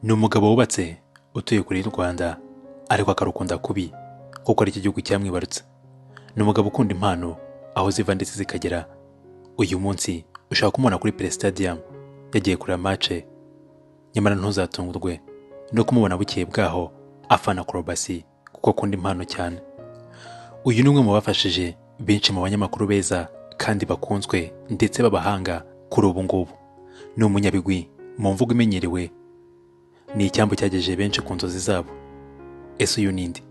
Ni umugabo wubatse utuye kuri Rwanda ariko akarukunda kubi kuko ari cyo gihugu cyamwibarutse. Ni umugabo ukunda impano aho ziva ndetse zikagera. Uyu munsi ushaka kumubona kuri Pele Stadium yagiye kureba match, nyamara ntuzatungurwe no kumubona bukeye bwaho afana acrobacy kuko akunda impano cyane. Uyu ni umwe mu bafashije benshi mu banyamakuru beza kandi bakunzwe ndetse babahanga kuri ubu ngubu. Ni umunyabigwi mu mvugo imenyerewe, ni icyambu cyagejeje benshi ku nzozi zabo. Ese uyu ninde?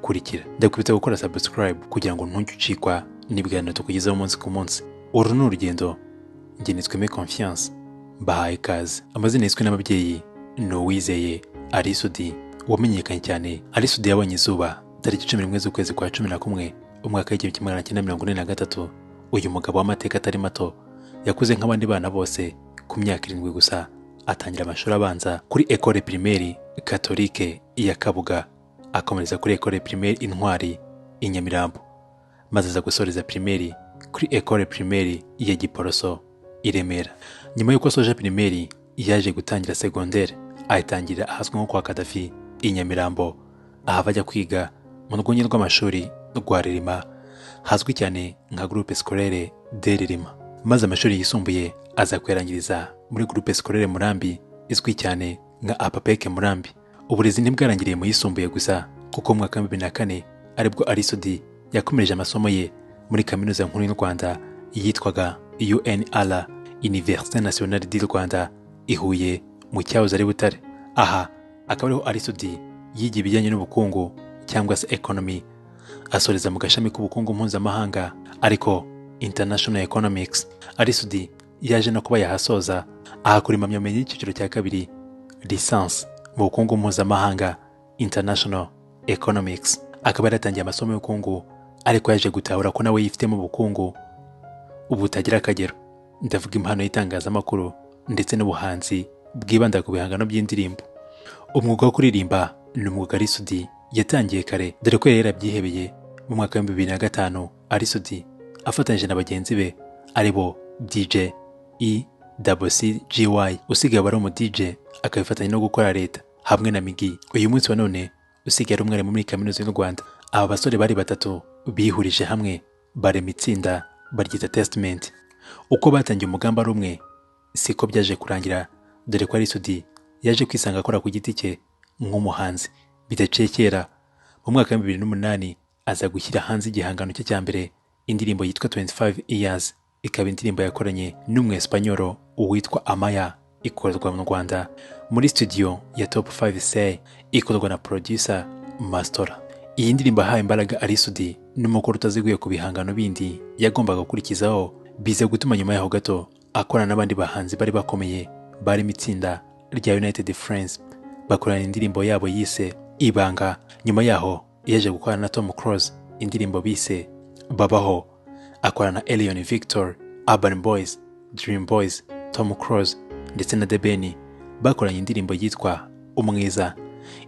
Kurikira ndakwibutsa gukora subscribe kugira ngo ntujye ucikwa n'ibiganiro tukugezaho umunsi ku munsi. Uru ni urugendo, njye nitweme confiance, mbahaye ikaze. Amazina yiswe n'ababyeyi ni Uwizeye Alisudi, wamenyekanye cyane. Alisudi yabonye izuba tariki 11 z'ukwezi kwa 11 umwaka w'1943. Uyu mugabo w'amateka atari mato yakuze nk'abandi bana bose ku myaka 7 gusa. Atangira amashuri abanza kuri École Primaire Catholique ya Kabuga, akomereza kuri École Primaire Intwari i Nyamirambo, maze aza gusoreza primaire kuri École Primaire ya Giporoso i Remera. Nyuma y'uko asoje primaire yaje gutangira secondaire, ayitangira ahazwi nko kwa Kadafi i Nyamirambo, ahava ajya kwiga mu rwunge rw'amashuri rwa Ririma hazwi cyane nka Groupe Scolaire de Ririma. Maze amashuri yisumbuye aza kuyarangiriza muri Groupe Scolaire Murambi izwi cyane nka APAPEC Murambi. Uburezi ntibwarangiriye mu yisumbuye gusa kuko mu mwaka wa 2004 aribwo Alisudi yakomereje amasomo ye muri kaminuza nkuru y'u Rwanda yitwaga UNR, Université Nationale du Rwanda i Huye mu cyahoze ari Butare. Aha akaba ariho Alisudi yigiye ibijyanye n'ubukungu cyangwa se economy, asoreza mu gashami k'ubukungu mpuzamahanga ariko International Economics. Alisudi yaje no kuba yahasoza ahakora impamyabumenyi y'icyiciro cya kabiri, licence mu bukungu mpuzamahanga International Economics. Akaba yaratangiye amasomo y'ubukungu ariko yaje gutahura ko nawe yifite mu bukungu ubutagira akagero. Ndavuga impano y'itangazamakuru ndetse n'ubuhanzi bwibanda ku bihangano by'indirimbo. Umwuga wo kuririmba ni umwuga Alisudi yatangiye kare, dore ko yari yarabyihebeye mu mwaka wa 2005. Alisudi afatanyije na bagenzi be aribo DJ EWCGY usigaye bari mu DJ, akabifatanya no gukora leta hamwe na Migi. Uyu munsi wa none usigaye ari umwarimu muri kaminuza y'u Rwanda. Aba basore bari batatu bihurije hamwe barema itsinda baryita Testament. Uko batangiye umugambi ari umwe siko byaje kurangira, dore ko Alisudi yaje kwisanga akora ku giti cye nk'umuhanzi bidaciye kera. Mu mwaka wa 2008 aza gushyira hanze igihangano cye cya mbere, indirimbo yitwa 25 Years. Ikaba indirimbo yakoranye n'umwe Espanyol uwitwa Amaya, ikorwa mu Rwanda muri studio ya Top 5 Say, ikorwa na producer Mastora. Iyi ndirimbo yahaye imbaraga Alisudi n'umukoro utaziguye ku bihangano bindi yagombaga gukurikizaho, bize gutuma nyuma yaho gato akorana n'abandi bahanzi bari bakomeye barimo itsinda rya United Friends, bakorana indirimbo yabo yise Ibanga. Nyuma yaho yaje gukorana na Tom Cruise indirimbo bise Babaho, akorana na Elion Victor, Urban Boys, Dream Boys, Tom Cruise ndetse na Debeni, bakoranye indirimbo yitwa Umwiza.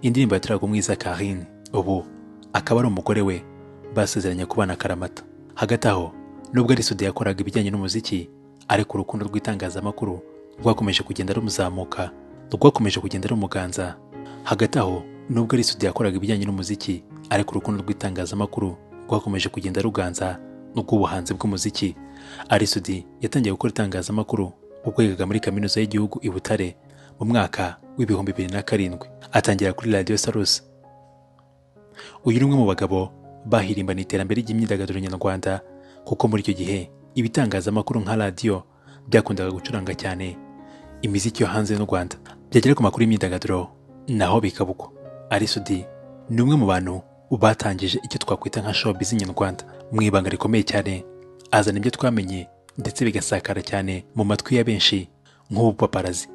Indirimbo yatiraga umwiza Karine, ubu akaba ari umugore we, basezeranye kubana karamata. Hagati aho nubwo Alisudi yakoraga ibijyanye n'umuziki, ariko urukundo rw'itangazamakuru rwakomeje kugenda rumuzamuka, rwakomeje kugenda rumuganza. Hagati aho nubwo Alisudi yakoraga ibijyanye n'umuziki, ariko urukundo rw'itangazamakuru rwakomeje kugenda ruganza n'ubw'ubuhanzi bw'umuziki. Alisudi yatangiye gukora itangazamakuru ubwo yigaga muri kaminuza y'igihugu i Butare mu mwaka w'2007. Atangira kuri Radio Salus. Uyu ni umwe mu bagabo bahirimbana iterambere ry'imyidagaduro nyarwanda, kuko muri icyo gihe ibitangazamakuru nka radio byakundaga gucuranga cyane imiziki yo hanze y'u Rwanda, byagera ku makuru y'imyidagaduro naho bikabukwa. Alisudi ni umwe mu bantu batangije icyo twakwita nka showbiz nyarwanda mu ibanga rikomeye cyane. Azana ibyo twamenye ndetse bigasakara cyane mu matwi ya benshi nk'ubupaparazi.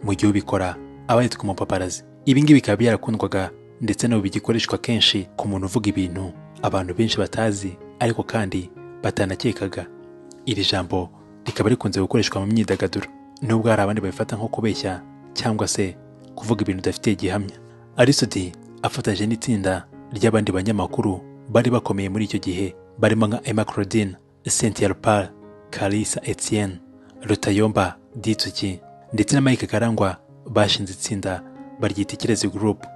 Mu gihe ubikora aba yitwa umupaparazi. Ibi ngibi bikaba byarakundwaga ndetse n'ubu bigikoreshwa kenshi ku muntu uvuga ibintu abantu benshi batazi ariko kandi batanakekaga. Iri jambo rikaba rikunze gukoreshwa mu myidagaduro, nubwo hari abandi babifata nko kubeshya cyangwa se kuvuga ibintu udafitiye gihamya. Alisudi afatanyije n'itsinda ry'abandi banyamakuru bari bakomeye muri icyo gihe, barimo nka Emma Claudine, Cynthia Rupal, Kalisa Etienne, Rutayomba Ditsuki ndetse na Mike Karangwa, bashinze itsinda baryita Ikirezi Group.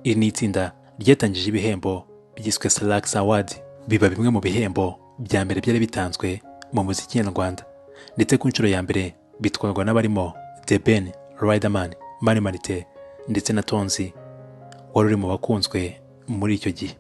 Iri ni itsinda ryatangije ibihembo byiswe Salax Award, biba bimwe mu bihembo bya mbere byari bitanzwe mu muziki nyarwanda, ndetse ku nshuro ya mbere bitwarwa n'abarimo The Ben, Riderman, Mani Marite ndetse na Tonzi wari uri mu bakunzwe muri icyo gihe.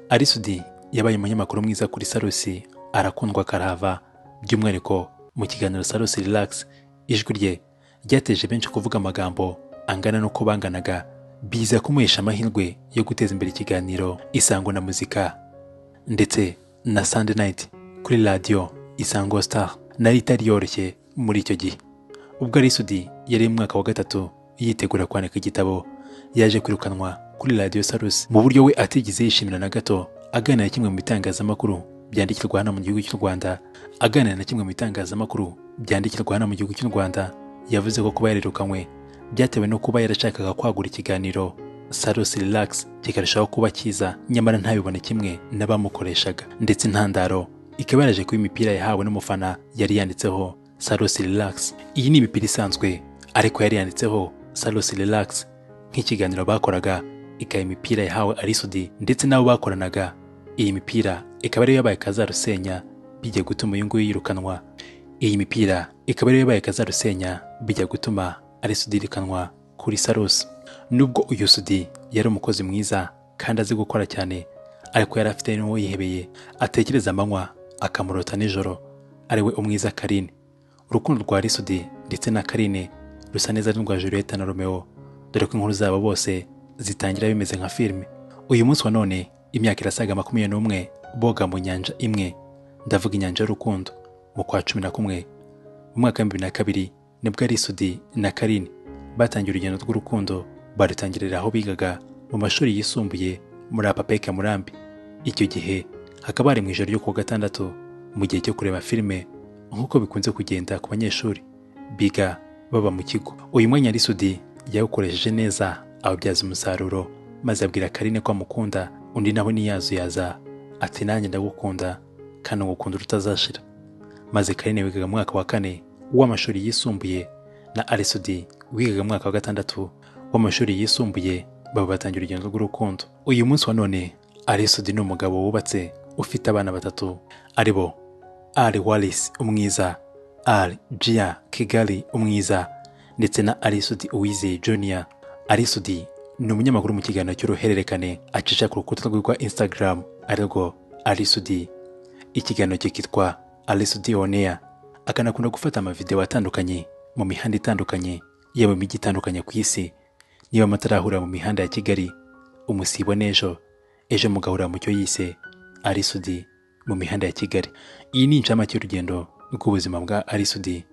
Ally yabaye umunyamakuru mwiza kuri Salusi, arakundwa karahava, by'umwihariko mu kiganiro Salusi Relax. Ijwi rye ryateje benshi kuvuga amagambo angana n'uko banganaga, biza kumuhesha amahirwe yo guteza imbere ikiganiro Isango na Muzika ndetse na Sunday Night kuri radio Isango Star. Nari itari yoroshye muri icyo gihe. Ubwo Ally yari mu mwaka wa gatatu yitegura kwandika igitabo, yaje kwirukanwa kuri radio Salusi mu buryo we atigeze yishimira na gato. Aganira kimwe mu bitangazamakuru byandikirwa hano mu gihugu cy'u Rwanda, yavuze ko kuba yarirukanywe byatewe no kuba yarashakaga kwagura ikiganiro Salusi Relax kikarushaho kuba cyiza, nyamara ntabibone kimwe n'abamukoreshaga, ndetse intandaro ikaba yaraje kuba imipira yahawe n'umufana yari yanditseho Salusi Relax. Iyi ni imipira isanzwe ariko yari yanditseho Salusi Relax nk'ikiganiro bakoraga, ikaba imipira yahawe Ally ndetse n'abo bakoranaga. Iyi mipira ikaba ariyo yabaye kazarusenya bijya gutuma uyu nguyu yirukanwa. Iyi mipira ikaba ariyo yabaye kazarusenya bijya gutuma Ally yirukanwa kuri Salusi. Nubwo uyu Sudi yari umukozi mwiza kandi azi gukora cyane, ariko yari afite n'uwo yihebeye atekereza amanywa akamurota nijoro, ari we umwiza Karine. Urukundo rwa Ally ndetse na Karine rusa neza n'urwa Juliette na Romeo, dore ko inkuru zabo bose zitangira bimeze nka filime. Uyu munsi wa none imyaka irasaga 21 boga mu nyanja imwe, ndavuga inyanja y'urukundo. Mu kwa 11 mu mwaka wa 2002 nibwo Ally na Karine batangiye urugendo rw'urukundo, barutangirira aho bigaga mu mashuri yisumbuye muri RBA Murambi. Icyo gihe hakaba ari mu ijoro ryo ku gatandatu mu gihe cyo kureba filime, nk'uko bikunze kugenda ku banyeshuri biga baba mu kigo. Uyu mwanya Ally yawukoresheje neza, awubyaza umusaruro, maze abwira Karine ko amukunda, undi nawe niyazuyaza ati nanjye ndagukunda kandi ngukunda rutazashira. Maze Karine wigaga mu mwaka wa 4 w'amashuri yisumbuye na Ally wigaga mu mwaka wa 6 w'amashuri yisumbuye, baba batangira urugendo rw'urukundo. Uyu munsi wa none Ally ni umugabo wubatse ufite abana 3 aribo Ali Wallace umwiza, Ali Gia Kigali umwiza, ndetse na Ally Uwizeye Junior. Ally ni umunyamakuru mu kiganiro cy'uruhererekane acisha ku rukuta rwa Instagram arirwo Ally. Ikiganiro cyitwa Ally On Air. Akanakunda gufata amavideo atandukanye mu mihanda itandukanye, yaba mu mijyi itandukanye ku isi. Niba matarahura mu mihanda ya Kigali, umusibo n'ejo mugahura mu cyo yise Ally mu mihanda ya Kigali. Iyi ni incamake y'urugendo rw'ubuzima bwa Ally.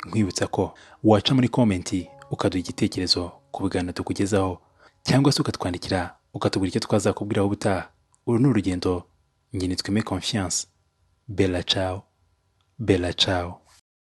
Nkwibutsa ko waca muri komenti ukaduha igitekerezo ku biganiro tukugezaho, cyangwa se ukatwandikira ukatubwira icyo twazakubwiraho ubutaha. Uru ni urugendo, njye nitwa Me Confiance. Bella ciao.